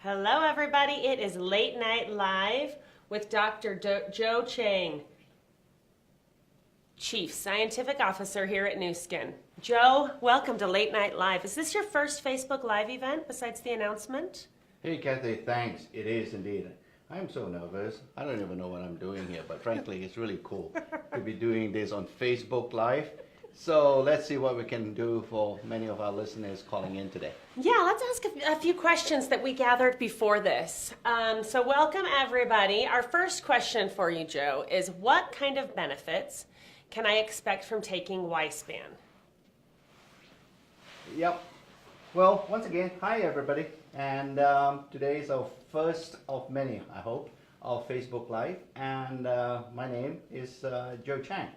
Hello, everybody. It is Late Night Live with Dr. Joe Chang, Chief Scientific Officer here at Nu Skin. Joe, welcome to Late Night Live. Is this your first Facebook Live event besides the announcement? Hey, Kathy, thanks. It is indeed. I'm so nervous. I don't even know what I'm doing here, but frankly, it's really cool to be doing this on Facebook Live. So let's see what we can do for many of our listeners calling in today. Yeah, let's ask a few questions that we gathered before this. So welcome, everybody. Our first question for you, Joe, is what kind of benefits can I expect from taking YSPAN? Yep. Well, once again, hi, everybody. And today is our first of many, I hope, of Facebook Live. And my name is Joe Chang.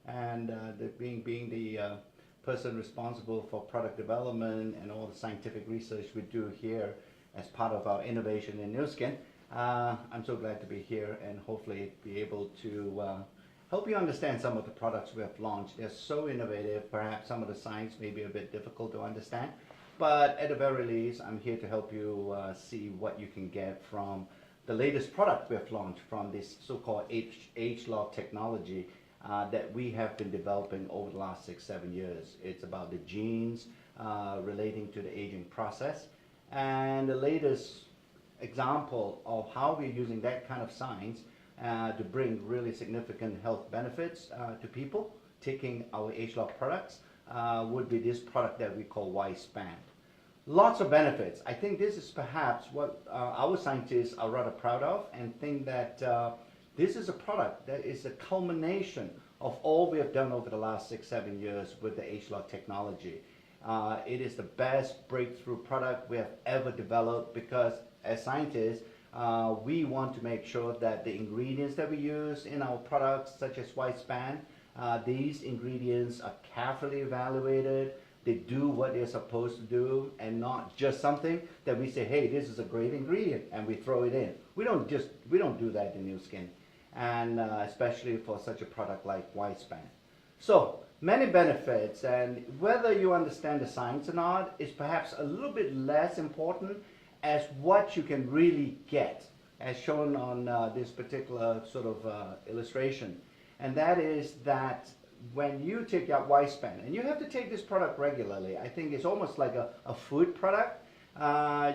And being the person responsible for product development and all the scientific research we do here as part of our innovation in Nu Skin, I'm so glad to be here and hopefully be able to help you understand some of the products we have launched. They're so innovative, perhaps some of the science may be a bit difficult to understand, but at the very least, I'm here to help you see what you can get from the latest product we have launched from this so-called age-lock technology that we have been developing over the last 6-7 years. It's about the genes relating to the aging process, and the latest example of how we're using that kind of science to bring really significant health benefits to people taking our age-lock products would be this product that we call YSPAN. Lots of benefits. I think this is perhaps what our scientists are rather proud of, and think that this is a product that is a culmination of all we have done over the last 6-7 years with the age-lock technology. It is the best breakthrough product we have ever developed because as scientists, we want to make sure that the ingredients that we use in our products, such as YSPAN, these ingredients are carefully evaluated. They do what they're supposed to do and not just something that we say, hey, this is a great ingredient and we throw it in. We don't do that in Nu Skin, and especially for such a product like YSPAN. So many benefits, and whether you understand the science or not is perhaps a little bit less important as what you can really get, as shown on this particular sort of illustration. And that is that when you take out YSPAN, and you have to take this product regularly, I think it's almost like a food product.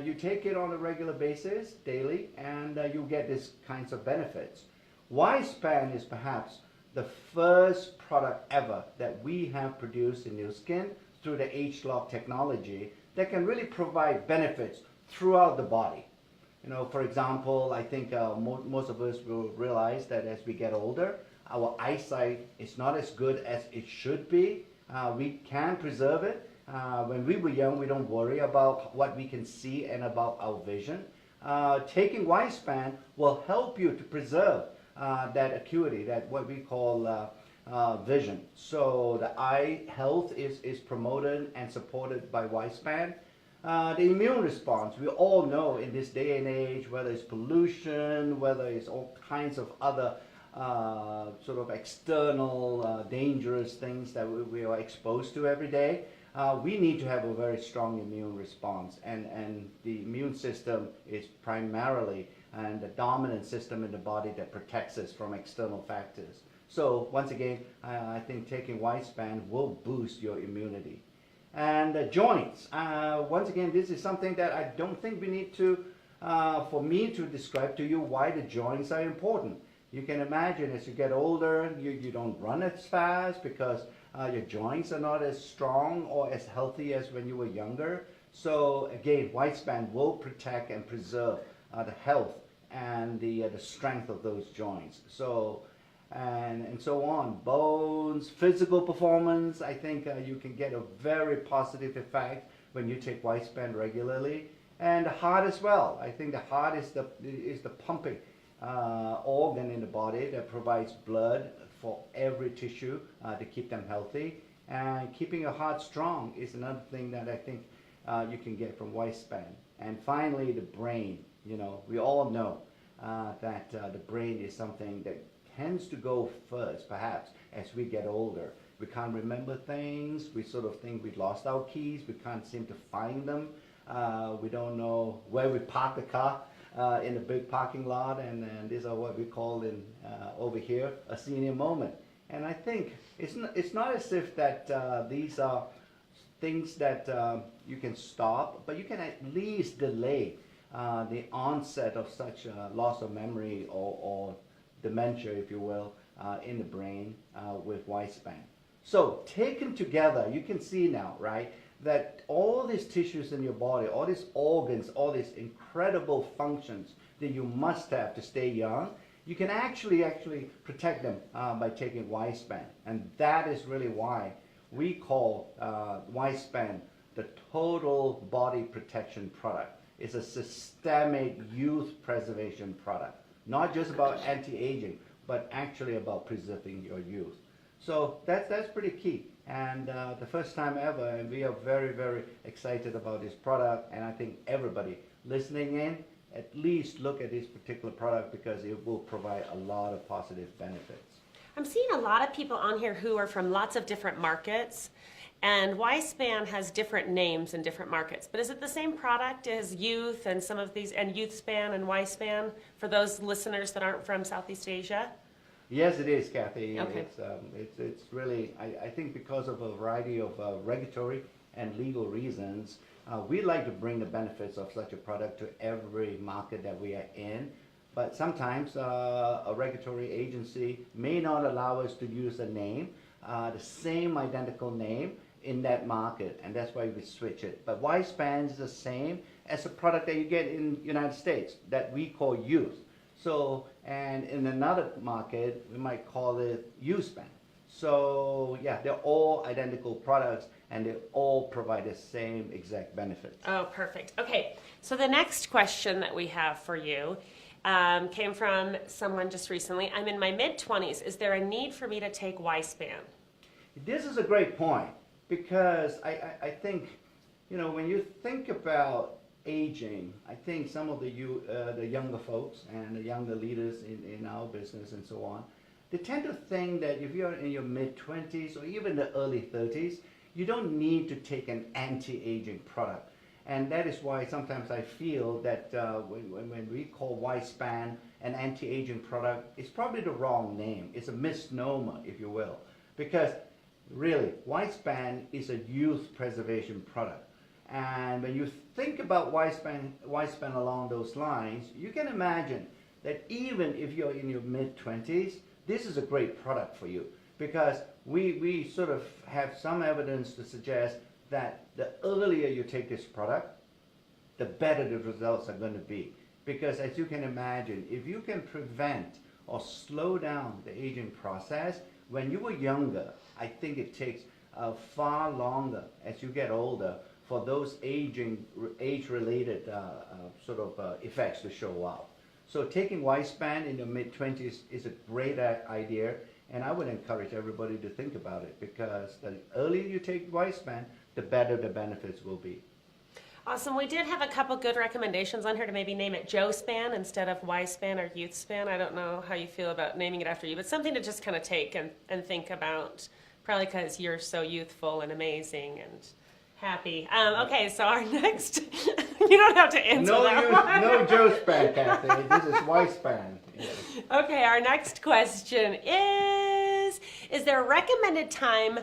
You take it on a regular basis, daily, and you get these kinds of benefits. YSPAN is perhaps the first product ever that we have produced in Nu Skin through the age-lock technology that can really provide benefits throughout the body. You know, for example, I think most of us will realize that as we get older, our eyesight is not as good as it should be. We can preserve it. When we were young, we don't worry about what we can see and about our vision. Taking YSPAN will help you to preserve that acuity, that what we call vision. So the eye health is promoted and supported by YSPAN. The immune response, we all know in this day and age, whether it's pollution, whether it's all kinds of other sort of external dangerous things that we are exposed to every day, we need to have a very strong immune response, and the immune system is primarily and the dominant system in the body that protects us from external factors. So once again, I think taking YSPAN will boost your immunity. And joints, once again, this is something that I don't think we need to, for me to describe to you why the joints are important. You can imagine as you get older, you don't run as fast because your joints are not as strong or as healthy as when you were younger. So again, YSPAN will protect and preserve the health and the strength of those joints. So and so on. Bones, physical performance, I think you can get a very positive effect when you take YSPAN regularly. And the heart as well. I think the heart is the pumping organ in the body that provides blood for every tissue to keep them healthy. And keeping your heart strong is another thing that I think you can get from YSPAN. And finally, the brain. You know, we all know that the brain is something that tends to go first, perhaps, as we get older. We can't remember things. We sort of think we lost our keys. We can't seem to find them. We don't know where we park the car in a big parking lot, and these are what we call in over here a senior moment. And I think it's not as if that these are things that you can stop, but you can at least delay the onset of such loss of memory or dementia, if you will, in the brain with YSPAN. So taken together, you can see now, right, that all these tissues in your body, all these organs, all these incredible functions that you must have to stay young, you can actually protect them by taking YSPAN. And that is really why we call YSPAN the total body protection product. It's a systemic youth preservation product, not just about anti-aging, but actually about preserving your youth. So that's pretty key. And the first time ever, and we are very, very excited about this product. And I think everybody listening in, at least look at this particular product because it will provide a lot of positive benefits. I'm seeing a lot of people on here who are from lots of different markets, and YSPAN has different names in different markets. But is it the same product as youth and some of these, and YouthSpan and YSPAN for those listeners that aren't from Southeast Asia? Yes, it is, Kathy. Okay. It's really, I think because of a variety of regulatory and legal reasons, we like to bring the benefits of such a product to every market that we are in. But sometimes a regulatory agency may not allow us to use a name, the same identical name in that market, and that's why we switch it. But YSPAN is the same as a product that you get in the United States that we call youth. So, and in another market, we might call it YouthSpan. So, yeah, they're all identical products, and they all provide the same exact benefits. Oh, perfect. Okay, so the next question that we have for you came from someone just recently. I'm in my mid-20s. Is there a need for me to take YSPAN? This is a great point because I think, you know, when you think about aging, I think some of the younger folks and the younger leaders in our business and so on, they tend to think that if you're in your mid-20s or even the early 30s, you don't need to take an anti-aging product. And that is why sometimes I feel that when we call YSPAN an anti-aging product, it's probably the wrong name. It's a misnomer, if you will. Because really, YSPAN is a youth preservation product. And when you think about YSPAN along those lines, you can imagine that even if you're in your mid-20s, this is a great product for you. Because we sort of have some evidence to suggest that the earlier you take this product, the better the results are going to be. Because as you can imagine, if you can prevent or slow down the aging process, when you were younger, I think it takes far longer as you get older for those age-related sort of effects to show up. So taking YSPAN in your mid-20s is a great idea, and I would encourage everybody to think about it because the earlier you take YSPAN, the better the benefits will be. Awesome. We did have a couple good recommendations on here to maybe name it JoeSpan instead of YSPAN or YouthSpan. I don't know how you feel about naming it after you, but something to just kind of take and think about, probably because you're so youthful and amazing and happy. Okay, so our next, you don't have to answer that one. No JoeSpan, Kathy. This is YSPAN. Yes. Okay, our next question is there a recommended time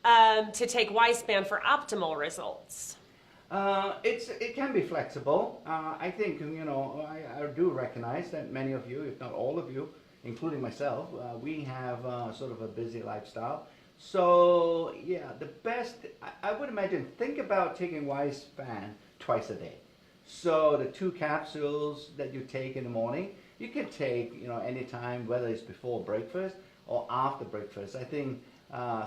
to take YSPAN for optimal results? It can be flexible. I think, you know, I do recognize that many of you, if not all of you, including myself, we have sort of a busy lifestyle. So, yeah, the best, I would imagine, think about taking YSPAN twice a day. So the 2 capsules that you take in the morning, you can take, you know, anytime, whether it's before breakfast or after breakfast. I think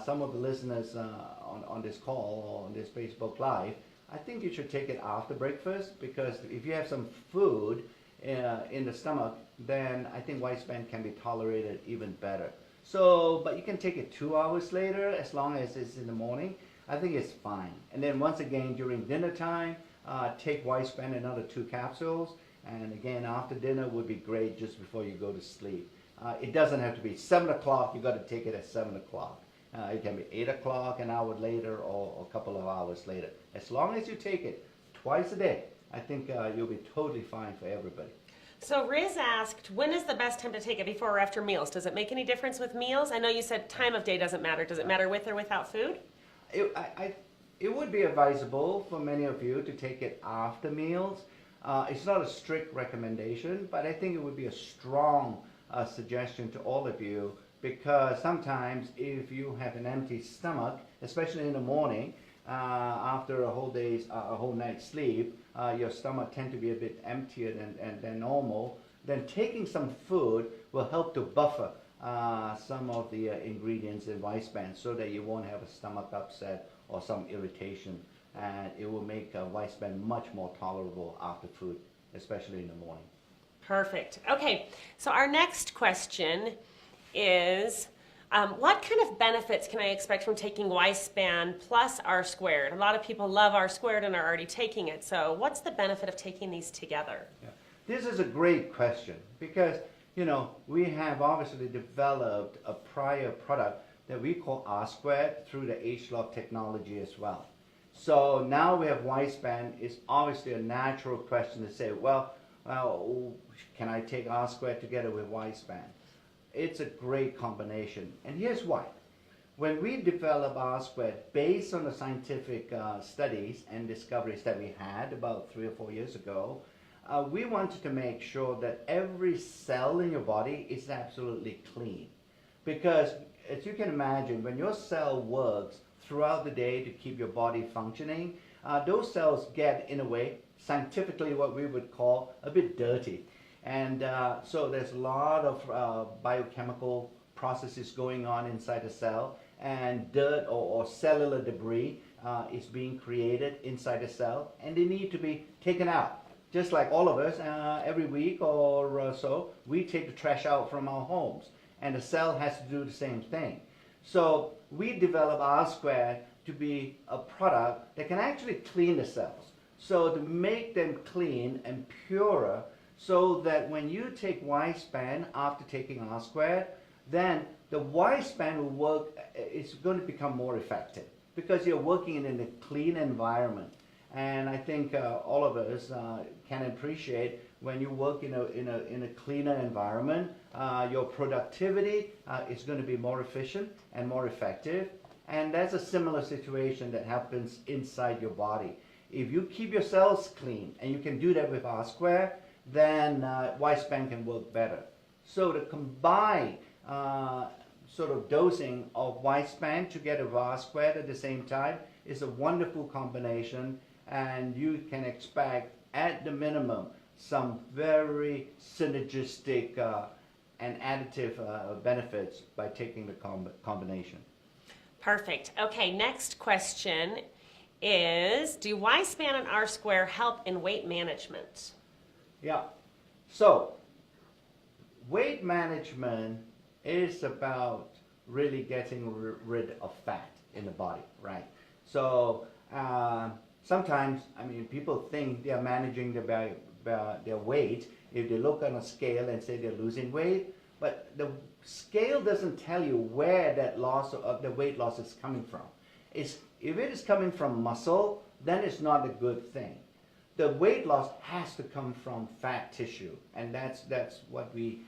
some of the listeners on this call or on this Facebook Live, I think you should take it after breakfast because if you have some food in the stomach, then I think YSPAN can be tolerated even better. So, but you can take it 2 hours later as long as it's in the morning. I think it's fine. And then once again during dinner time, take YSPAN another 2 capsules. And again after dinner would be great just before you go to sleep. It doesn't have to be 7 o'clock. You got to take it at 7 o'clock. It can be 8 o'clock, an hour later, or a couple of hours later. As long as you take it twice a day, I think you'll be totally fine for everybody. So Riz asked, when is the best time to take it, before or after meals? Does it make any difference with meals? I know you said time of day doesn't matter. Does it matter with or without food? It would be advisable for many of you to take it after meals. It's not a strict recommendation, but I think it would be a strong suggestion to all of you, because sometimes if you have an empty stomach, especially in the morning, after a whole night's sleep, your stomach tends to be a bit emptier than normal. Then taking some food will help to buffer some of the ingredients in YSPAN, so that you won't have a stomach upset or some irritation, and it will make YSPAN much more tolerable after food, especially in the morning. Perfect. Okay, so our next question is, what kind of benefits can I expect from taking YSPAN plus R squared? A lot of people love R squared and are already taking it, so what's the benefit of taking these together? Yeah. This is a great question, because we have obviously developed a prior product that we call R squared through the HLOC technology as well. So now we have YSPAN. It's obviously a natural question to say, well, can I take R squared together with YSPAN? It's a great combination, and here's why. When we develop R squared based on the scientific studies and discoveries that we had about 3 or 4 years ago, we wanted to make sure that every cell in your body is absolutely clean. Because as you can imagine, when your cell works throughout the day to keep your body functioning, those cells get, in a way, scientifically what we would call a bit dirty. And so there's a lot of biochemical processes going on inside the cell, and dirt or cellular debris is being created inside the cell, and they need to be taken out. Just like all of us, every week or so, we take the trash out from our homes, and the cell has to do the same thing. So we develop R squared to be a product that can actually clean the cells, so to make them clean and purer, so that when you take YSPAN after taking R squared, then the YSPAN will work, it's going to become more effective, because you're working in a clean environment. And I think all of us can appreciate when you work in a cleaner environment, your productivity is going to be more efficient and more effective. And that's a similar situation that happens inside your body. If you keep your cells clean, and you can do that with R squared, then YSPAN can work better. So the combined sort of dosing of YSPAN together with R squared at the same time is a wonderful combination, and you can expect, at the minimum, some very synergistic and additive benefits by taking the combination. Perfect. Okay, next question is, do YSPAN and R square help in weight management? Yeah. So weight management is about really getting rid of fat in the body, right? So sometimes, people think they are managing their weight if they look on a scale and say they're losing weight, but the scale doesn't tell you where that the weight loss is coming from. If it is coming from muscle, then it's not a good thing. The weight loss has to come from fat tissue, and that's what we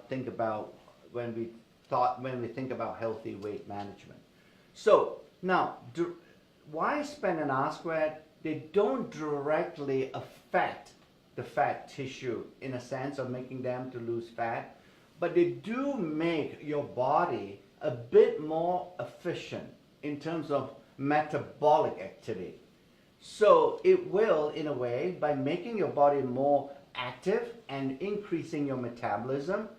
think about when we think about healthy weight management. So now, YSPAN and R squared, they don't directly affect the fat tissue in a sense of making them to lose fat, but they do make your body a bit more efficient in terms of metabolic activity. So it will, in a way, by making your body more active and increasing your metabolism,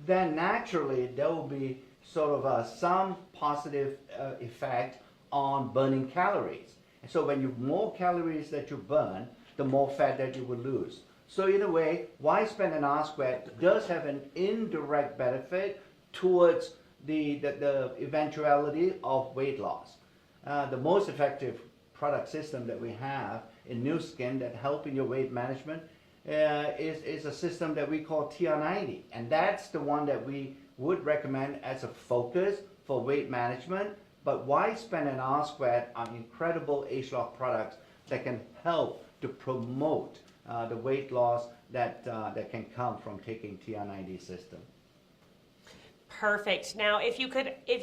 then naturally there will be sort of some positive effect on burning calories. And so when you more calories that you burn, the more fat that you will lose. So in a way, YSPAN and R squared does have an indirect benefit towards the eventuality of weight loss. The most effective product system that we have in Nu Skin that help in your weight management is a system that we call TR90, and that's the one that we would recommend as a focus for weight management. But YSPAN and R squared are incredible HLOC products that can help to promote the weight loss that can come from taking TR90 system. Perfect. Now, if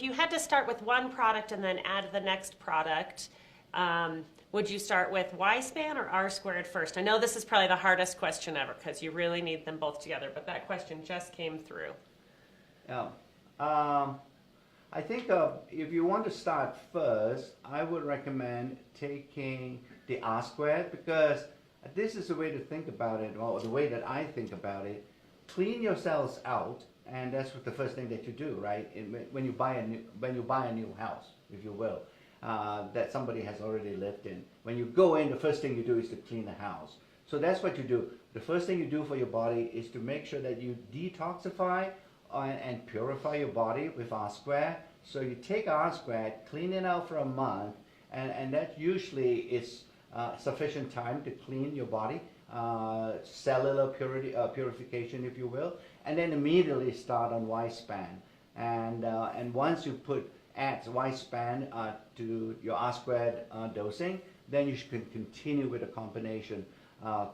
you had to start with one product and then add the next product, would you start with YSPAN or R squared first? I know this is probably the hardest question ever because you really need them both together, but that question just came through. Yeah. I think if you want to start first, I would recommend taking the R squared because this is the way to think about it, or the way that I think about it. Clean your cells out, and that's the first thing that you do, right? When you buy a new house, if you will, that somebody has already lived in. When you go in, the first thing you do is to clean the house. So that's what you do. The first thing you do for your body is to make sure that you detoxify and purify your body with R squared. So you take R squared, clean it out for a month, and that usually is sufficient time to clean your body, cellular purification, if you will, and then immediately start on YSPAN. And once you add YSPAN to your R squared dosing, then you can continue with a combination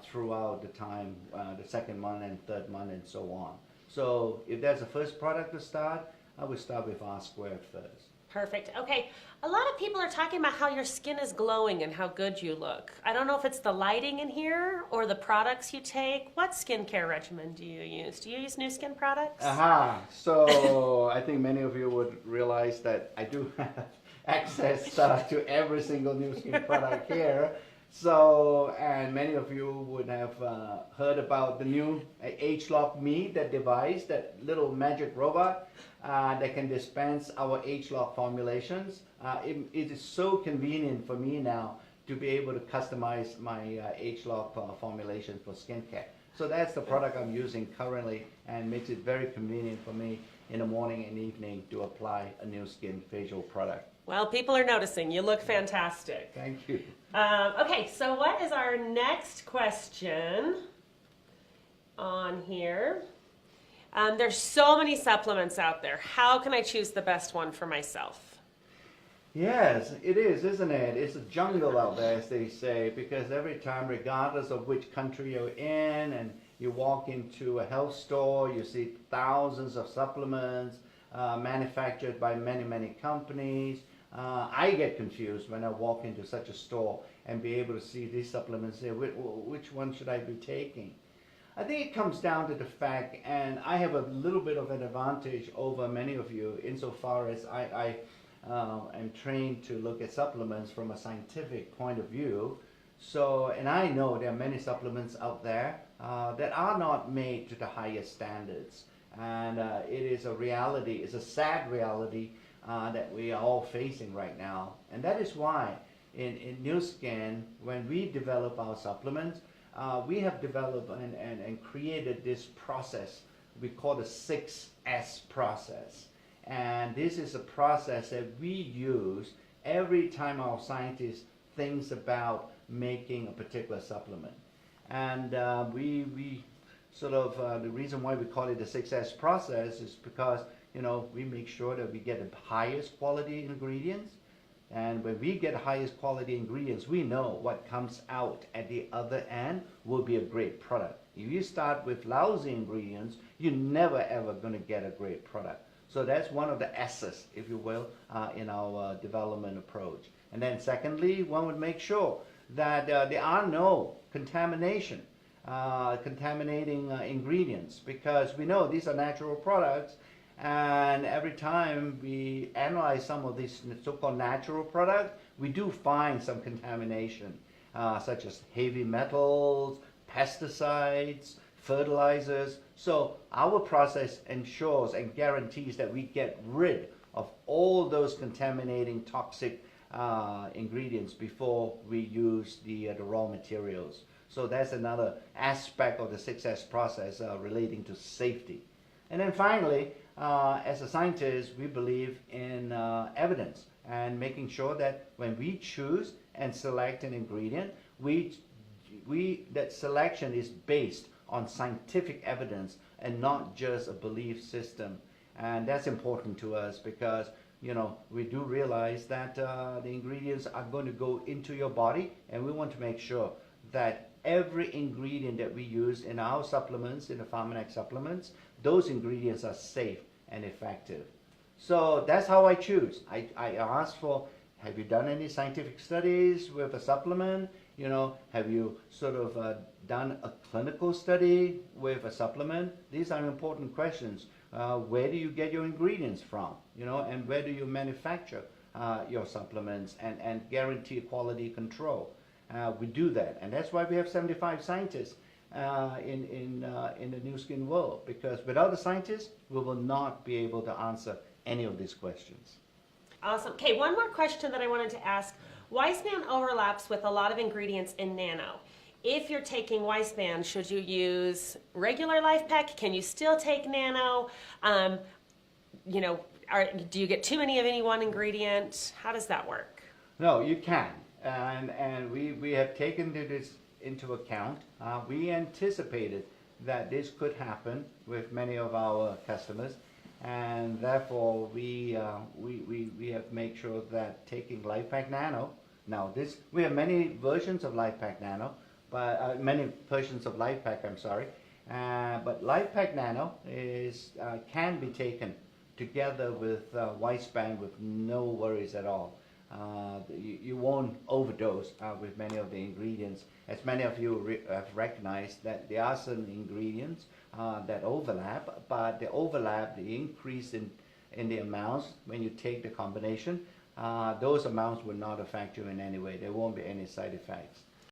throughout the time, the second month and third month and so on. So if there's a first product to start, I would start with R squared first. Perfect. Okay. A lot of people are talking about how your skin is glowing and how good you look. I don't know if it's the lighting in here or the products you take. What skincare regimen do you use? Do you use new skin products? Aha. So I think many of you would realize that I do have access to every single new skin product here. So, and many of you would have heard about the new ageLOC Me, that device, that little magic robot that can dispense our ageLOC formulations. It is so convenient for me now to be able to customize my ageLOC formulation for skincare. So that's the product I'm using currently and makes it very convenient for me in the morning and evening to apply a new skin facial product. Well, people are noticing. You look fantastic. Thank you. Okay, so what is our next question on here? There's so many supplements out there. How can I choose the best one for myself? Yes, it is, isn't it? It's a jungle out there, as they say, because every time, regardless of which country you're in, and you walk into a health store, you see thousands of supplements manufactured by many, many companies. I get confused when I walk into such a store and be able to see these supplements and say, which one should I be taking? I think it comes down to the fact, and I have a little bit of an advantage over many of you insofar as I am trained to look at supplements from a scientific point of view. So, and I know there are many supplements out there that are not made to the highest standards. And it is a reality, it's a sad reality that we are all facing right now. And that is why in Nu Skin, when we develop our supplements, we have developed and created this process we call the 6S process. And this is a process that we use every time our scientist thinks about making a particular supplement. And we sort of, the reason why we call it the 6S process is because, you know, we make sure that we get the highest quality ingredients. And when we get highest quality ingredients, we know what comes out at the other end will be a great product. If you start with lousy ingredients, you're never ever going to get a great product. So that's one of the S's, if you will, in our development approach. And then secondly, one would make sure that there are no contaminating ingredients, because we know these are natural products, and every time we analyze some of these so-called natural products, we do find some contamination, such as heavy metals, pesticides, fertilizers. So our process ensures and guarantees that we get rid of all those contaminating toxic ingredients before we use the raw materials. So that's another aspect of the 6S process relating to safety. And then finally, as a scientist, we believe in evidence and making sure that when we choose and select an ingredient, that selection is based on scientific evidence and not just a belief system. And that's important to us because we do realize that the ingredients are going to go into your body, and we want to make sure that every ingredient that we use in our supplements, in the Pharmanex supplements, those ingredients are safe and effective. So that's how I choose. I ask for, have you done any scientific studies with a supplement? Have you sort of done a clinical study with a supplement? These are important questions. Where do you get your ingredients from? And where do you manufacture your supplements and guarantee quality control? We do that, and that's why we have 75 scientists in the new skin world, because without the scientists, we will not be able to answer any of these questions. Awesome. Okay, one more question that I wanted to ask. YSPAN overlaps with a lot of ingredients in nano. If you're taking YSPAN, should you use regular Life Pack? Can you still take nano? Do you get too many of any one ingredient? How does that work? No, you can. And we have taken this into account. We anticipated that this could happen with many of our customers, and therefore we have made sure that taking LifePack Nano. Now we have many versions of LifePack Nano, but many versions of LifePack. I'm sorry, but LifePack Nano can be taken together with YSPAN with no worries at all. You won't overdose with many of the ingredients. As many of you have recognized that there are certain ingredients that overlap, but the increase in the amounts when you take the combination, those amounts will not affect you in any way. There won't be any side effects.